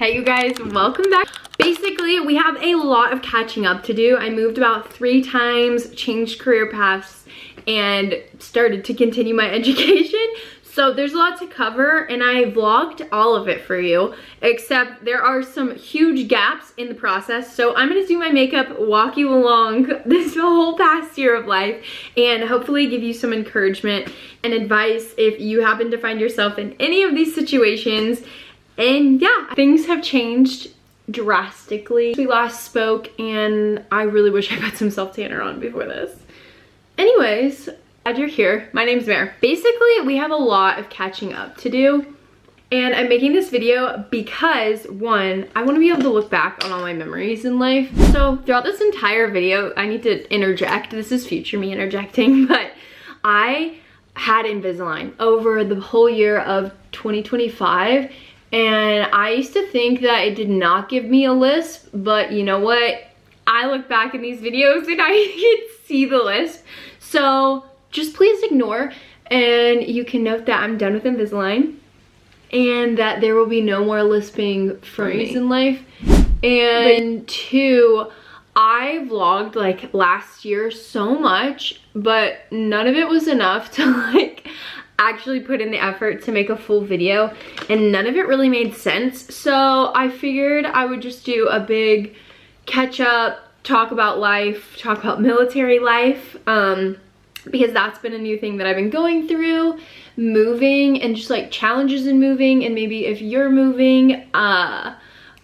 Hey you guys, welcome back. Basically, we have a lot of catching up to do. I moved about 3 times, changed career paths, and started to continue my education. So there's a lot to cover, and I vlogged all of it for you, except there are some huge gaps in the process. So I'm gonna do my makeup, walk you along this whole past year of life, and hopefully give you some encouragement and advice if you happen to find yourself in any of these situations. And yeah, things have changed drastically. We last spoke, and I really wish I put some self-tanner on before this. Anyways, glad you're here. My name's Mare. Basically, we have a lot of catching up to do, and I'm making this video because, one, I want to be able to look back on all my memories in life. So throughout this entire video, I need to interject. This is future me interjecting, but I had Invisalign over the whole year of 2025. And I used to think that it did not give me a lisp, but you know what? I look back in these videos and I can see the lisp. So just please ignore, and you can note that I'm done with Invisalign and that there will be no more lisping for me in life. And 2, I vlogged like last year so much, but none of it was enough to like actually put in the effort to make a full video, and none of it really made sense. So I figured I would just do a big catch up, talk about life, talk about military life, because that's been a new thing that I've been going through, moving and just like challenges in moving, and maybe if you're moving,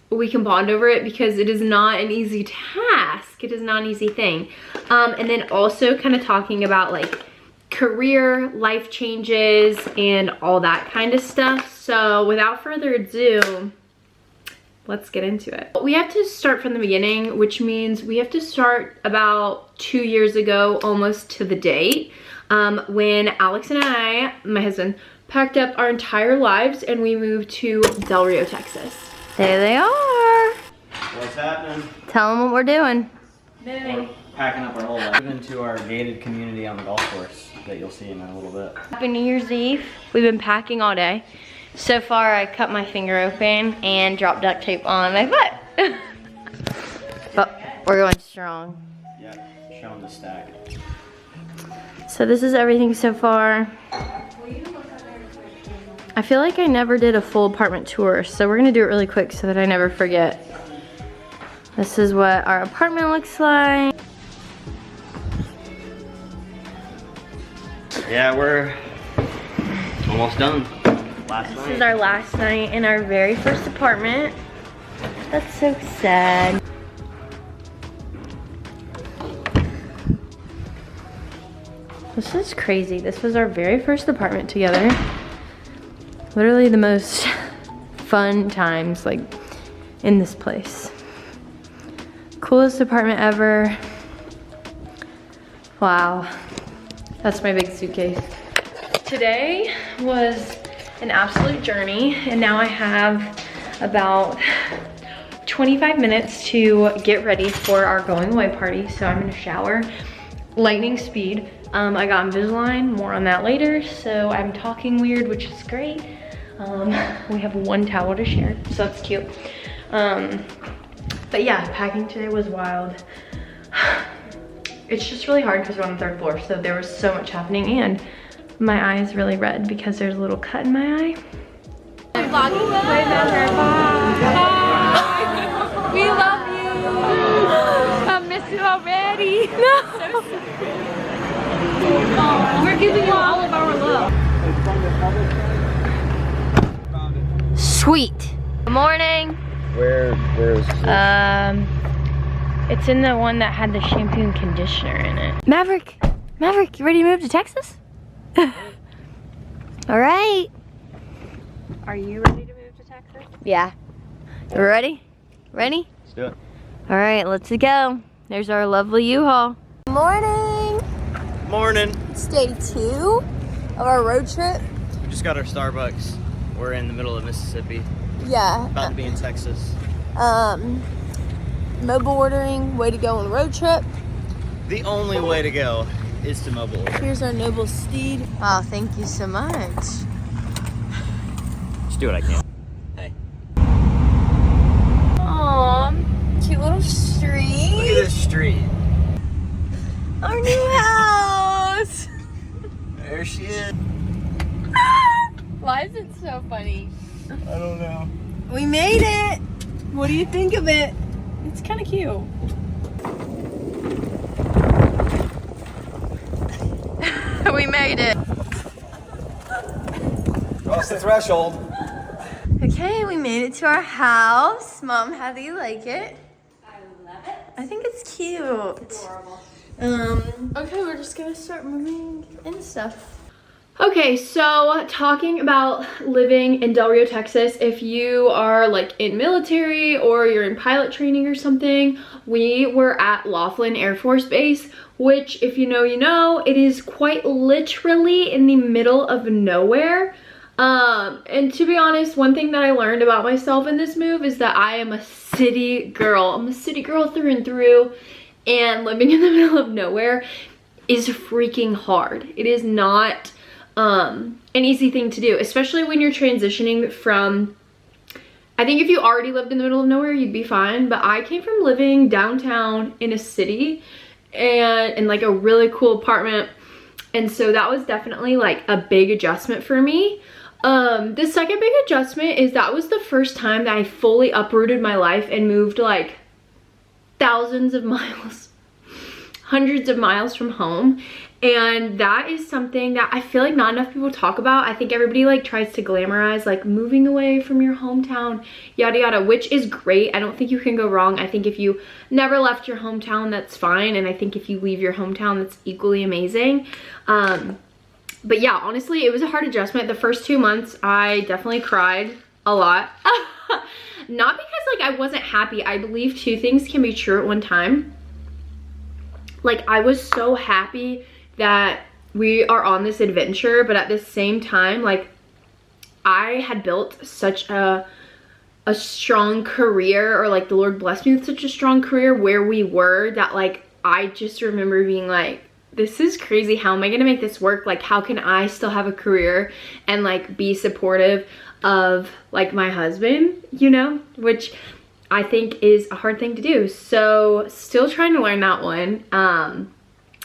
we can bond over it because it is not an easy task. It is not an easy thing. And then also kind of talking about like career, life changes, and all that kind of stuff. So without further ado, let's get into it. We have to start from the beginning, which means we have to start about 2 years ago, almost to the date, when Alex and I, my husband, packed up our entire lives and we moved to Del Rio, Texas. There they are. What's happening? Tell them what we're doing. We're packing up our whole life. Moving to our gated community on the golf course that you'll see in a little bit. Happy New Year's Eve. We've been packing all day. So far, I cut my finger open and dropped duct tape on my foot. But we're going strong. Yeah, showing the stack. So this is everything so far. I feel like I never did a full apartment tour, so we're gonna do it really quick so that I never forget. This is what our apartment looks like. Yeah, we're almost done. This is our last night in our very first apartment. That's so sad. This is crazy. This was our very first apartment together. Literally the most fun times like in this place. Coolest apartment ever. Wow. That's my big suitcase. Today was an absolute journey, and now I have about 25 minutes to get ready for our going away party. So I'm gonna shower, lightning speed. I got Invisalign, more on that later. So I'm talking weird, which is great. We have one towel to share, so that's cute. But yeah, packing today was wild. It's just really hard because we're on the 3rd floor, so there was so much happening, and my eye is really red because there's a little cut in my eye. I'm vlogging. Bye. We love you. I miss you already. No. We're giving you all of our love. Sweet. Good morning. Where is this? It's in the one that had the shampoo and conditioner in it. Maverick, you ready to move to Texas? All right. Are you ready to move to Texas? Yeah. You ready? Ready? Let's do it. All right, let's go. There's our lovely U-Haul. Morning. Morning. It's day 2 of our road trip. Just got our Starbucks. We're in the middle of Mississippi. Yeah. About to be in Texas. Mobile ordering, way to go on the road trip. The only way to go is to mobile order. Here's our noble steed. Oh, thank you so much. Just do what I can. Hey. I don't know. We made it. What do you think of it? It's kind of cute. We made it. Cross the threshold. Okay, we made it to our house. Mom, how do you like it? I love it. I think it's cute. Adorable. Okay, we're just gonna start moving and stuff. Okay, so talking about living in Del Rio, Texas, if you are like in military or you're in pilot training or something, we were at Laughlin Air Force Base, which if you know, you know, it is quite literally in the middle of nowhere. And to be honest, one thing that I learned about myself in this move is that I am a city girl. I'm a city girl through and through, and living in the middle of nowhere is freaking hard. It is not an easy thing to do, especially when you're transitioning from, I think if you already lived in the middle of nowhere, you'd be fine, but I came from living downtown in a city and in like a really cool apartment, and so that was definitely like a big adjustment for me. The second big adjustment is that was the first time that I fully uprooted my life and moved like thousands of miles, hundreds of miles from home. And that is something that I feel like not enough people talk about. I think everybody like tries to glamorize like moving away from your hometown, yada yada, which is great. I don't think you can go wrong. I think if you never left your hometown, that's fine. And I think if you leave your hometown, that's equally amazing. But yeah, honestly, it was a hard adjustment. The first 2 months, I definitely cried a lot. Not because like I wasn't happy. I believe two things can be true at one time. Like I was so happy that we are on this adventure, but at the same time, like I had built such a strong career, or like the Lord blessed me with such a strong career where we were, that like I just remember being like, this is crazy. How am I gonna make this work? Like how can I still have a career and like be supportive of like my husband, you know, which I think is a hard thing to do. So still trying to learn that one.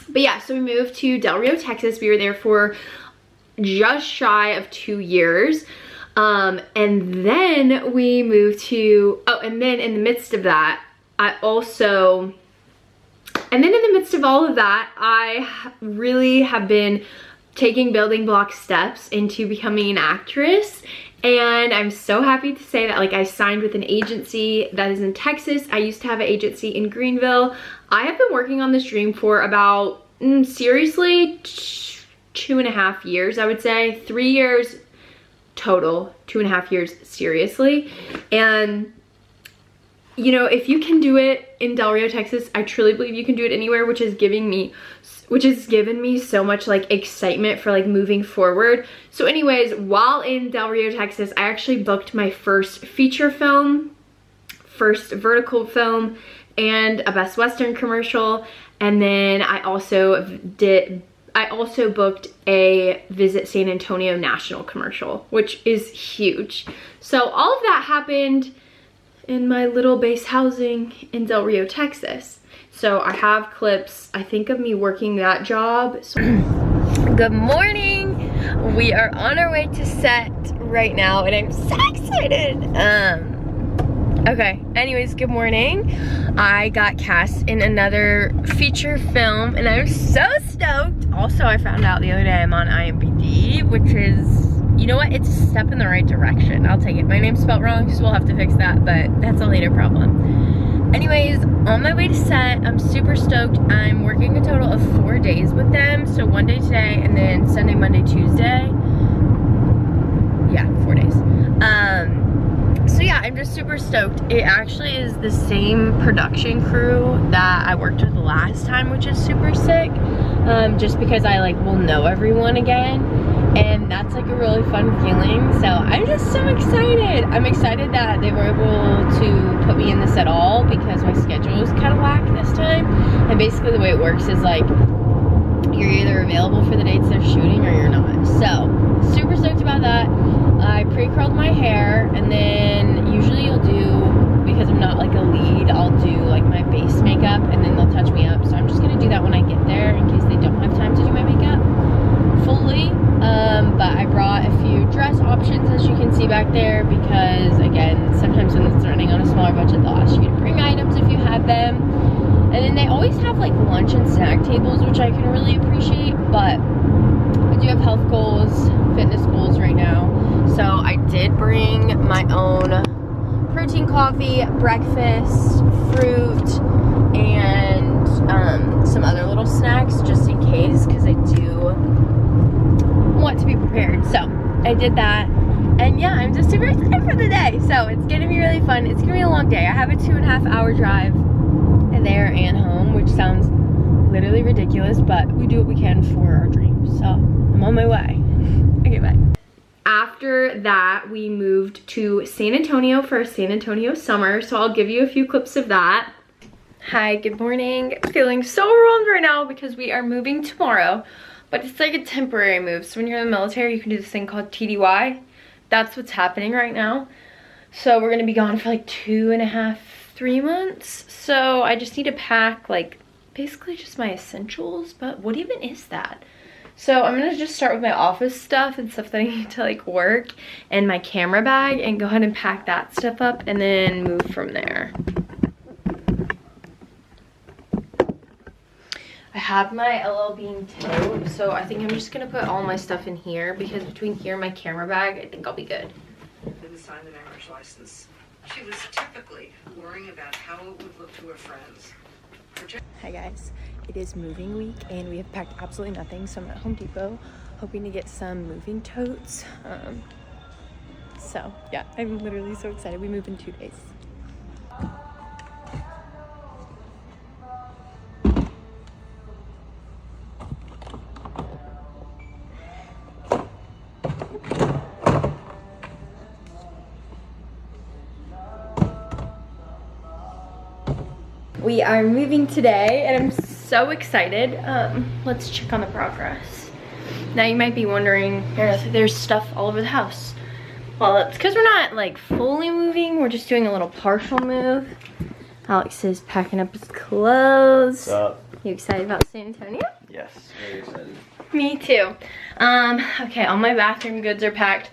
But yeah, so we moved to Del Rio, Texas. We were there for just shy of 2 years. And then we moved to, and then in the midst of that, I really have been taking building block steps into becoming an actress. And I'm so happy to say that like I signed with an agency that is in Texas. I used to have an agency in Greenville. I have been working on this dream for about, seriously, 2.5 years, I would say. 3 years total, 2.5 years seriously. And you know, if you can do it in Del Rio, Texas, I truly believe you can do it anywhere, which has given me so much like excitement for like moving forward. So anyways, while in Del Rio, Texas, I actually booked my first feature film, first vertical film, and a Best Western commercial. And then I also booked a Visit San Antonio national commercial, which is huge. So all of that happened in my little base housing in Del Rio, Texas. So I have clips, I think, of me working that job. So Good morning. We are on our way to set right now, and I'm so excited. Okay, anyways, good morning. I got cast in another feature film, and I'm so stoked. Also, I found out the other day I'm on IMDb, which is, you know what, it's a step in the right direction. I'll take it. My name's spelled wrong, so we'll have to fix that, but that's a later problem. Anyways, on my way to set, I'm super stoked. I'm working a total of 4 days with them. So 1 day today, and then Sunday, Monday, Tuesday. Yeah, 4 days. So yeah, I'm just super stoked. It actually is the same production crew that I worked with last time, which is super sick. Just because I like will know everyone again. And that's like a really fun feeling. So I'm just so excited. I'm excited that they were able to put me in this at all, because my schedule is kind of whack this time. And basically the way it works is like, you're either available for the dates they're shooting or you're not. So super stoked about that. I pre-curled my hair, and then usually you'll do, because I'm not like a lead, I'll do like my base makeup and then they'll touch me up. So I'm just gonna do that when I get there in case they don't have time to do my makeup fully. But I brought a few dress options, as you can see back there, because again, sometimes when it's running on a smaller budget, they'll ask you to bring items if you have them. And then they always have like lunch and snack tables, which I can really appreciate, but I do have health goals, fitness goals right now. So I did bring my own protein coffee, breakfast, fruit, and some other little snacks just in case, because I do want to be prepared. So I did that, and yeah, I'm just super excited for the day. So it's gonna be really fun. It's gonna be a long day. I have a 2.5 hour drive there and home, which sounds literally ridiculous, but we do what we can for our dreams. So I'm on my way. Okay, bye. After that, we moved to San Antonio for a San Antonio summer, so I'll give you a few clips of that. Hi, good morning. I'm feeling so overwhelmed right now because we are moving tomorrow, but it's like a temporary move. So when you're in the military, you can do this thing called TDY. That's what's happening right now. So we're gonna be gone for like 2.5, 3 months. So I just need to pack like basically just my essentials, but what even is that? So I'm gonna just start with my office stuff and stuff that I need to like work and my camera bag, and go ahead and pack that stuff up and then move from there. I have my LL Bean tote, so I think I'm just gonna put all my stuff in here, because between here and my camera bag, I think I'll be good. Didn't sign the marriage license. She was typically worrying about how it would look to her friends. Hi guys, it is moving week and we have packed absolutely nothing, so I'm at Home Depot hoping to get some moving totes. So yeah, I'm literally so excited. We move in 2 days. We are moving today and I'm so excited. Let's check on the progress. Now you might be wondering, there's stuff all over the house. Well, it's because we're not like fully moving, we're just doing a little partial move. Alex is packing up his clothes. What's up? You excited about San Antonio? Yes, very excited. Me too. Okay, all my bathroom goods are packed.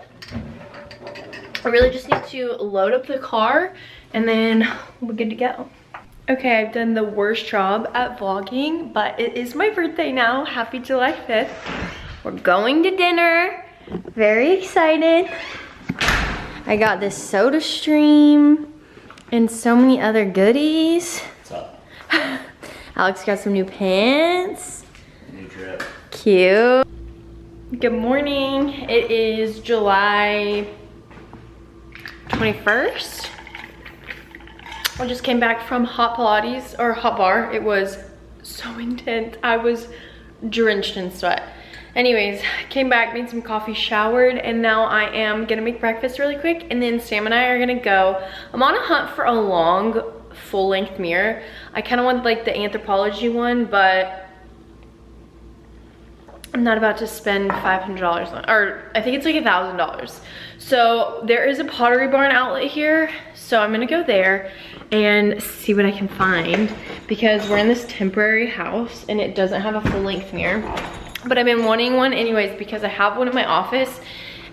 I really just need to load up the car and then we're good to go. Okay, I've done the worst job at vlogging, but it is my birthday now. Happy July 5th. We're going to dinner. Very excited. I got this soda stream and so many other goodies. What's up? Alex got some new pants. New drip. Cute. Good morning. It is July 21st. I just came back from hot Pilates, or hot bar. It was so intense. I was drenched in sweat. Anyways, came back, made some coffee, showered, and now I am gonna make breakfast really quick, and then Sam and I are gonna go. I'm on a hunt for a long, full-length mirror. I kind of want like the Anthropologie one, but I'm not about to spend $500 on, or I think it's like $1,000. So there is a Pottery Barn outlet here, so I'm gonna go there and see what I can find, because we're in this temporary house and it doesn't have a full-length mirror. But I've been wanting one anyways because I have one in my office,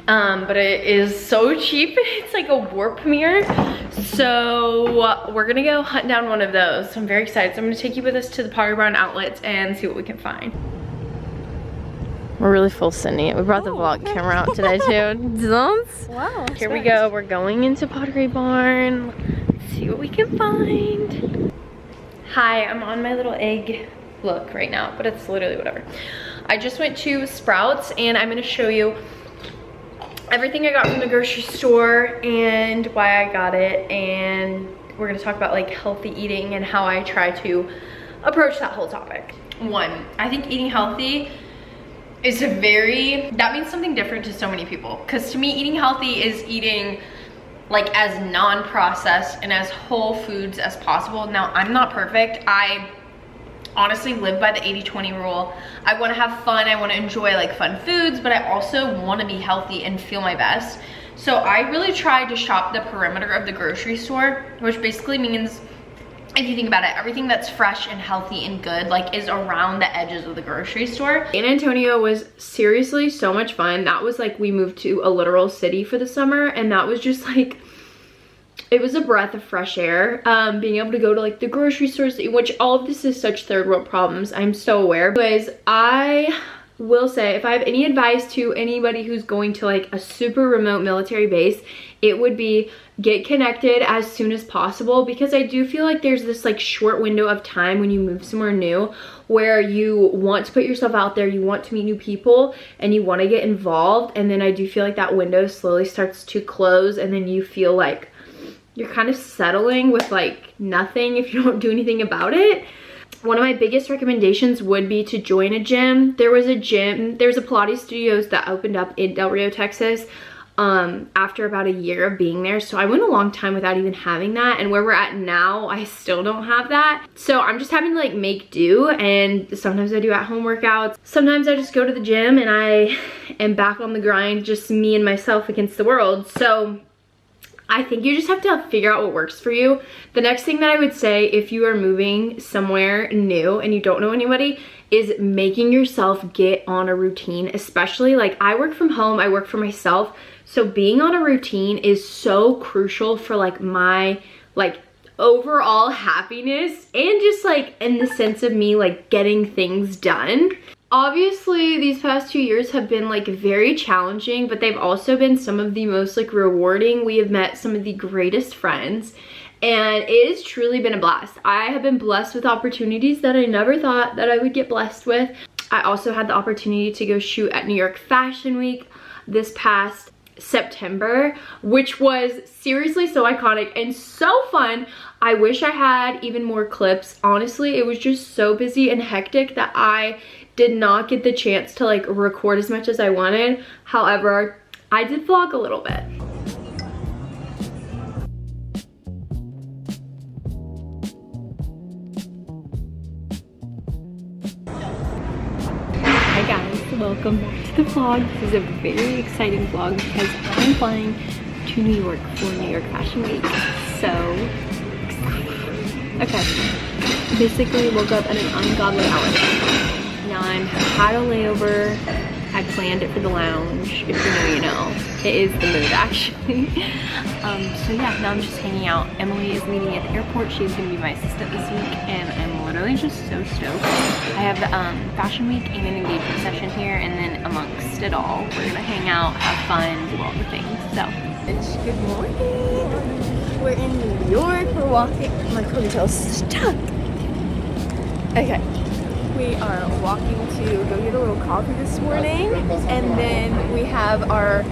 but it is so cheap. It's like a warp mirror. So we're gonna go hunt down one of those. So I'm very excited. So I'm gonna take you with us to the Pottery Barn outlets and see what we can find. We're really full sending it. We brought the vlog camera out today too. Wow. Here we go. We're going into Pottery Barn. Let's see what we can find. Hi, I'm on my little egg look right now, but it's literally whatever. I just went to Sprouts and I'm gonna show you everything I got from the grocery store and why I got it, and we're gonna talk about like healthy eating and how I try to approach that whole topic. One, I think eating healthy is that means something different to so many people, because to me eating healthy is eating like as non-processed and as whole foods as possible. Now, I'm not perfect. I honestly live by the 80-20 rule. I want to have fun, I want to enjoy like fun foods, but I also want to be healthy and feel my best. So I really try to shop the perimeter of the grocery store, which basically means if you think about it, everything that's fresh and healthy and good like is around the edges of the grocery store. San Antonio was seriously so much fun. That was like, we moved to a literal city for the summer, and that was just like, it was a breath of fresh air. Being able to go to like the grocery stores, which all of this is such third world problems, I'm so aware. Anyways, I will say, if I have any advice to anybody who's going to like a super remote military base, it would be get connected as soon as possible, because I do feel like there's this like short window of time when you move somewhere new where you want to put yourself out there, you want to meet new people, and you want to get involved, and then I do feel like that window slowly starts to close, and then you feel like you're kind of settling with like nothing if you don't do anything about it. One of my biggest recommendations would be to join a gym. There's a Pilates studios that opened up in Del Rio, Texas after about a year of being there. So I went a long time without even having that, and where we're at now, I still don't have that. So I'm just having to like make do, and sometimes I do at-home workouts. Sometimes I just go to the gym and I am back on the grind, just me and myself against the world. So I think you just have to figure out what works for you. The next thing that I would say if you are moving somewhere new and you don't know anybody is making yourself get on a routine. Especially like, I work from home, I work for myself, so being on a routine is so crucial for like my like overall happiness, and just like in the sense of me like getting things done. Obviously, these past 2 years have been like very challenging, but they've also been some of the most like rewarding. We have met some of the greatest friends, and it has truly been a blast. I have been blessed with opportunities that I never thought that I would get blessed with. I also had the opportunity to go shoot at New York Fashion Week this past September, which was seriously so iconic and so fun. I wish I had even more clips. Honestly, it was just so busy and hectic that I did not get the chance to like record as much as I wanted. However, I did vlog a little bit. Hi guys, welcome back to the vlog. This is a very exciting vlog because I'm flying to New York for New York Fashion Week. So excited. Okay, basically woke up at an ungodly hour. I had a layover. I planned it for the lounge. If you know, you know. It is the mood, actually. So yeah, now I'm just hanging out. Emily is meeting at the airport. She's gonna be my assistant this week, and I'm literally just so stoked. I have Fashion Week and an engagement session here, and then amongst it all, we're gonna hang out, have fun, do all the things. So, good morning. We're in New York. We're walking. My ponytail's stuck. Okay. We are walking to go get a little coffee this morning, and then we have our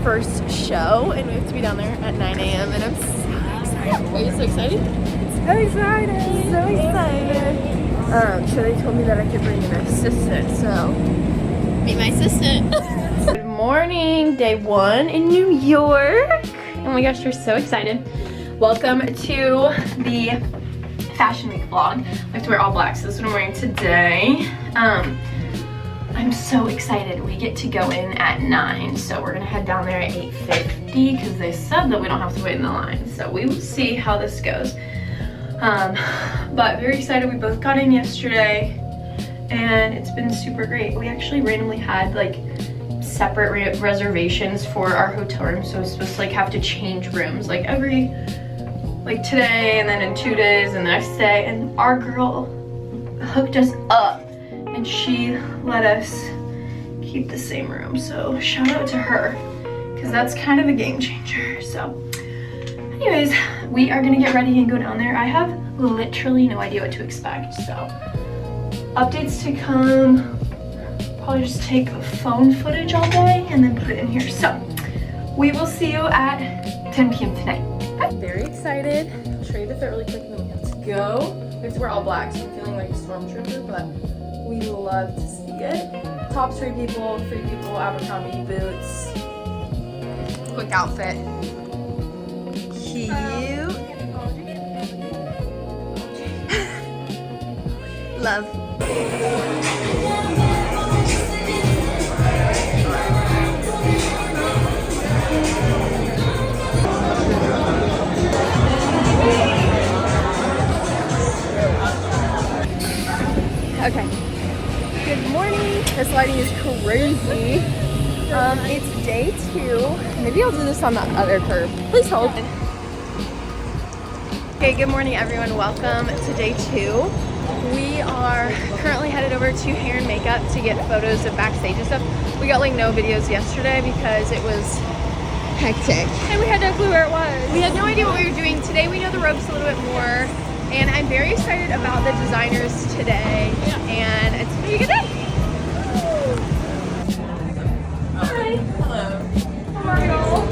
first show, and we have to be down there at 9 a.m. and I'm so excited. Are you so excited? So excited! So excited! So they told me that I could bring an assistant, so meet my assistant. Good morning, day one in New York. Oh my gosh, we're so excited. Welcome to the Fashion Week vlog. I have to wear all black, so this is what I'm wearing today. I'm so excited. We get to go in at 9, so we're gonna head down there at 8:50 because they said that we don't have to wait in the line. So we will see how this goes. But very excited. We both got in yesterday, and it's been super great. We actually randomly had like separate reservations for our hotel room, so we're supposed to like have to change rooms like every like today and then in 2 days and the next day, and our girl hooked us up and she let us keep the same room, so shout out to her because that's kind of a game changer. So anyways, we are gonna get ready and go down there. I have literally no idea what to expect, so updates to come. Probably just take phone footage all day and then put it in here. So we will see you at 10 p.m. tonight. I'm very excited. I'll show you the fit really quick and then we have to go. We have to wear all black, so I'm feeling like a stormtrooper, but we love to see it. Tops free people, Abercrombie boots. Quick outfit. Cute. Love. This lighting is crazy. It's day 2. Maybe I'll do this on the other curb. Please hold. Okay, good morning everyone. Welcome to day 2. We are currently headed over to hair and makeup to get photos of backstage and stuff. We got like no videos yesterday because it was hectic and we had no clue where it was. We had no idea what we were doing. Today we know the ropes a little bit more and I'm very excited about the designers today and it's gonna be a good day. Hi. Hello. How are y'all?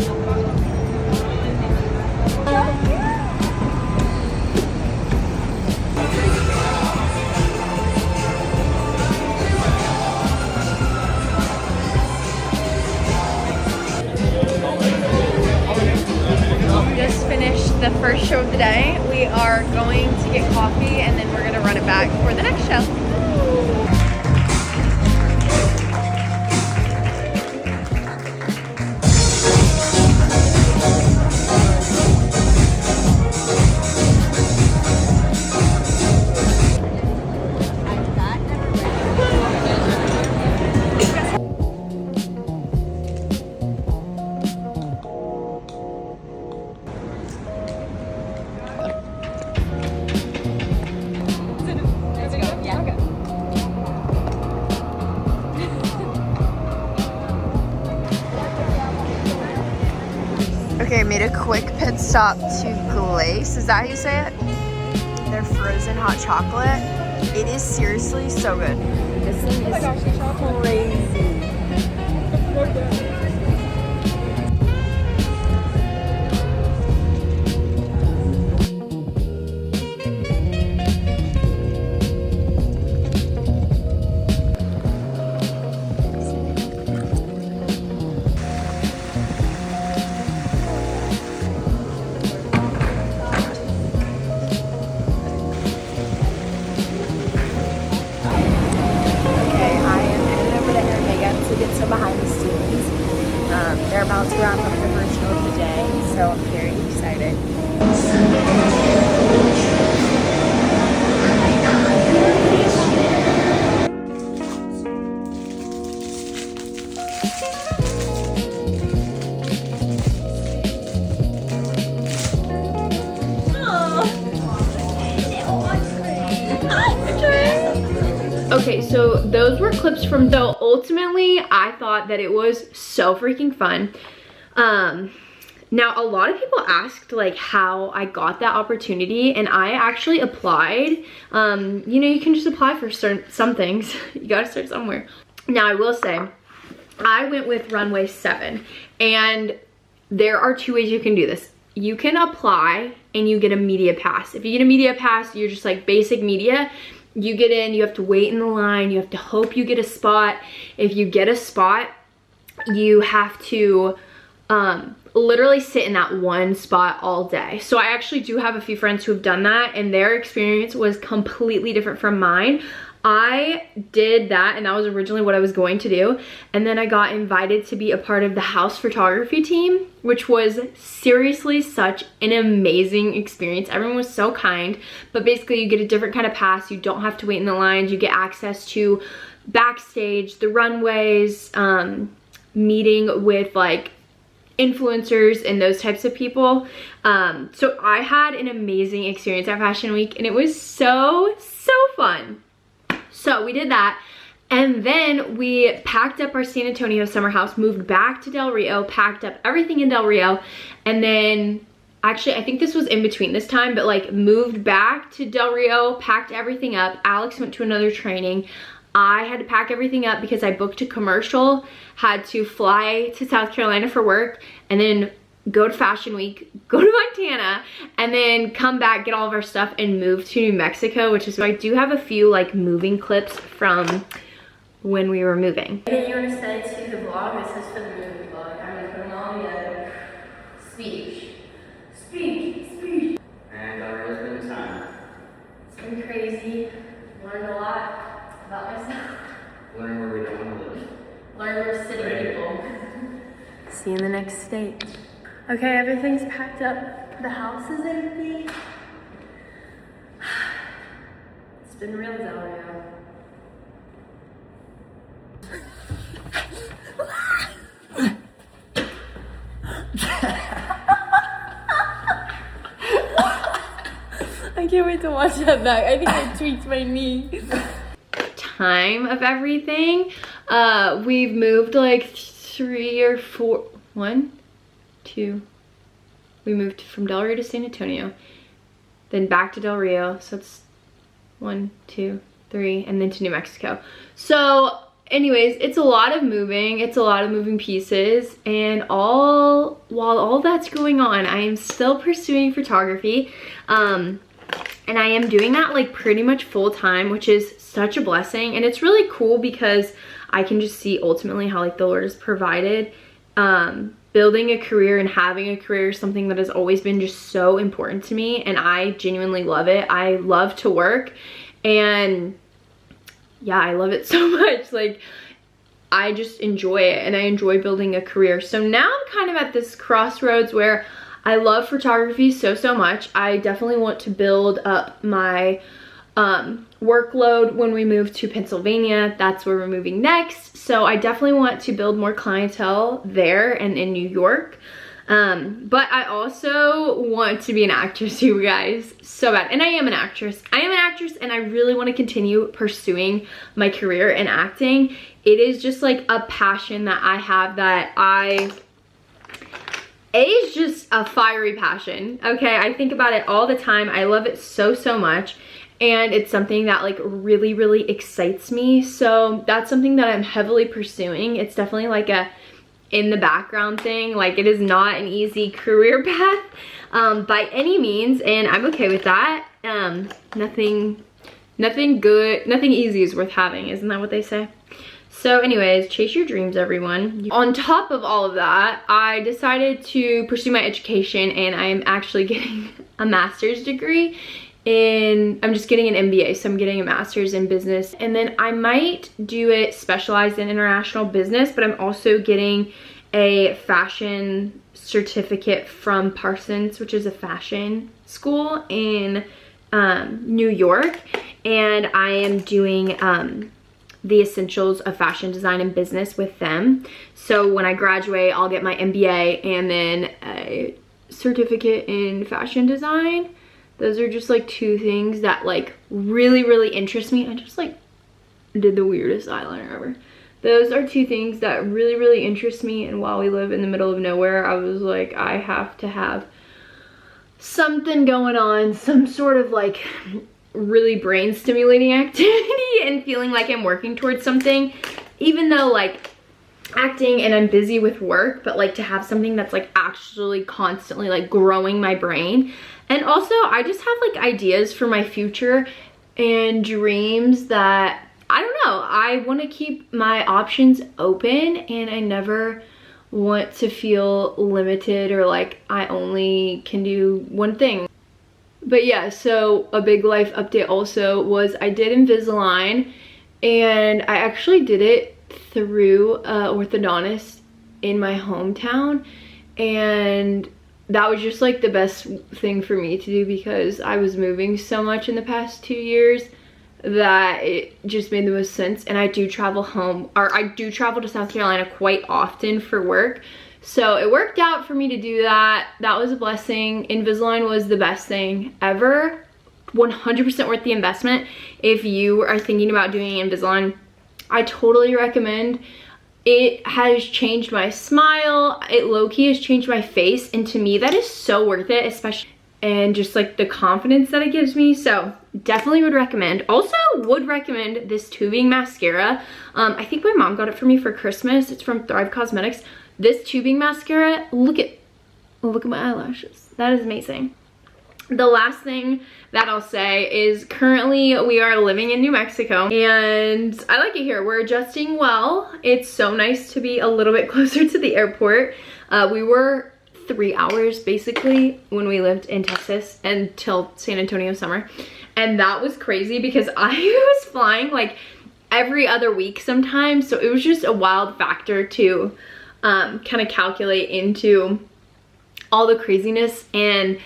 Just finished the first show of the day. We are going to get coffee and then we're going to run it back for the next show. Okay, I made a quick pit stop to Glace. Is that how you say it? Their frozen hot chocolate. It is seriously so good. This thing is crazy. Behind the scenes. They're about to wrap up the first show of the day, so I'm very excited. Okay, so those were clips from though. Ultimately, I thought that it was so freaking fun. Now, a lot of people asked like how I got that opportunity, and I actually applied. You know, you can just apply for some things. You gotta start somewhere. Now, I will say, I went with Runway 7, and there are 2 ways you can do this. You can apply and you get a media pass. If you get a media pass, you're just like basic media. You get in, you have to wait in the line, you have to hope you get a spot. If you get a spot, you have to literally sit in that one spot all day. So I actually do have a few friends who have done that, and their experience was completely different from mine. I did that, and that was originally what I was going to do. And then I got invited to be a part of the house photography team, which was seriously such an amazing experience. Everyone was so kind, but basically you get a different kind of pass. You don't have to wait in the lines. You get access to backstage, the runways, meeting with like influencers and those types of people. So I had an amazing experience at Fashion Week, and it was so fun. So we did that, and then we packed up our San Antonio summer house, moved back to Del Rio, packed up everything in Del Rio, and then actually I think this was in between this time, but like moved back to Del Rio, packed everything up. Alex went to another training. I had to pack everything up because I booked a commercial, had to fly to South Carolina for work, and then go to Fashion Week, go to Montana, and then come back, get all of our stuff, and move to New Mexico, which is why I do have a few like moving clips from when we were moving. Anything you want to say to the vlog? This is for the movie vlog. I'm going to put them all together. Speech. And our husband's time. It's been crazy. Learned a lot about myself. Learn where we don't want to live. Learn where city people. See you in the next state. Okay, everything's packed up. The house is empty. It's been real Del Rio. I can't wait to watch that back. I think I tweaked my knee. Time of everything. We've moved like 3 or 4, 1, 2. We moved from Del Rio to San Antonio, then back to Del Rio. So it's 1, 2, 3, and then to New Mexico. So anyways, it's a lot of moving. It's a lot of moving pieces, and while all that's going on, I am still pursuing photography. And I am doing that like pretty much full time, which is such a blessing. And it's really cool because I can just see ultimately how like the Lord has provided. Building a career and having a career is something that has always been just so important to me, and I genuinely love it. I love to work, and yeah, I love it so much. Like, I just enjoy it, and I enjoy building a career. So now I'm kind of at this crossroads where I love photography so much. I definitely want to build up my workload when we move to Pennsylvania. That's where we're moving next. So I definitely want to build more clientele there and in New York. But I also want to be an actress, you guys, so bad. And I am an actress. And I really want to continue pursuing my career in acting. It is just like a passion that I have that it's just a fiery passion. Okay, I think about it all the time. I love it so much. And it's something that like really excites me. So that's something that I'm heavily pursuing. It's definitely like a in the background thing. Like, it is not an easy career path by any means, and I'm okay with that. Nothing easy is worth having, isn't that what they say? So anyways, chase your dreams, everyone. On top of all of that, I decided to pursue my education, and I'm actually getting a master's degree I'm just getting an MBA, so I'm getting a master's in business, and then I might do it specialized in international business, but I'm also getting a fashion certificate from Parsons, which is a fashion school in New York, and I am doing the essentials of fashion design and business with them. So when I graduate, I'll get my MBA and then a certificate in fashion design. Those are just like 2 things that like really interest me. I just like did the weirdest eyeliner ever. Those are 2 things that really interest me, and while we live in the middle of nowhere, I was like, I have to have something going on, some sort of like really brain stimulating activity and feeling like I'm working towards something, even though like acting and I'm busy with work, but like to have something that's like actually constantly like growing my brain. And also I just have like ideas for my future and dreams that, I don't know, I want to keep my options open, and I never want to feel limited or like I only can do one thing. But yeah, so a big life update also was I did Invisalign, and I actually did it through an orthodontist in my hometown, and that was just like the best thing for me to do because I was moving so much in the past 2 years that it just made the most sense. And I do travel home, or I do travel to South Carolina quite often for work, so it worked out for me to do that. That was a blessing. Invisalign was the best thing ever. 100% worth the investment. If you are thinking about doing Invisalign, I totally recommend. It has changed my smile. It low-key has changed my face, and to me that is so worth it, especially, and just like the confidence that it gives me. So definitely would recommend. Also would recommend this tubing mascara. I think my mom got it for me for Christmas. It's from Thrive Cosmetics. This tubing mascara, look at my eyelashes. That is amazing. The last thing that I'll say is currently we are living in New Mexico, and I like it here. We're adjusting well. It's so nice to be a little bit closer to the airport. We were 3 hours basically when we lived in Texas until San Antonio summer, and that was crazy because I was flying like every other week sometimes, so it was just a wild factor to kind of calculate into all the craziness and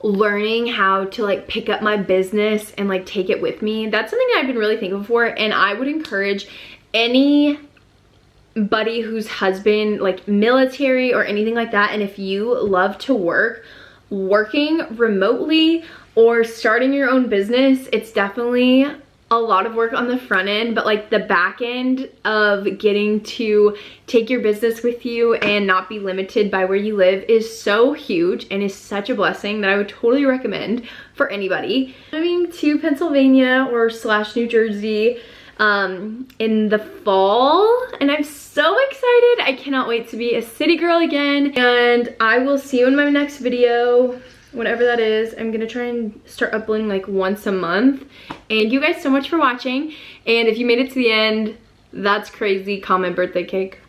learning how to like pick up my business and like take it with me. That's something that I've been really thankful for, and I would encourage anybody whose husband like military or anything like that, and if you love to work, working remotely or starting your own business, it's definitely a lot of work on the front end, but like the back end of getting to take your business with you and not be limited by where you live is so huge and is such a blessing that I would totally recommend for anybody. Moving to Pennsylvania or / New Jersey in the fall, and I'm so excited. I cannot wait to be a city girl again, and I will see you in my next video. Whatever that is. I'm gonna try and start uploading like once a month. And you guys so much for watching. And if you made it to the end, that's crazy. Comment birthday cake.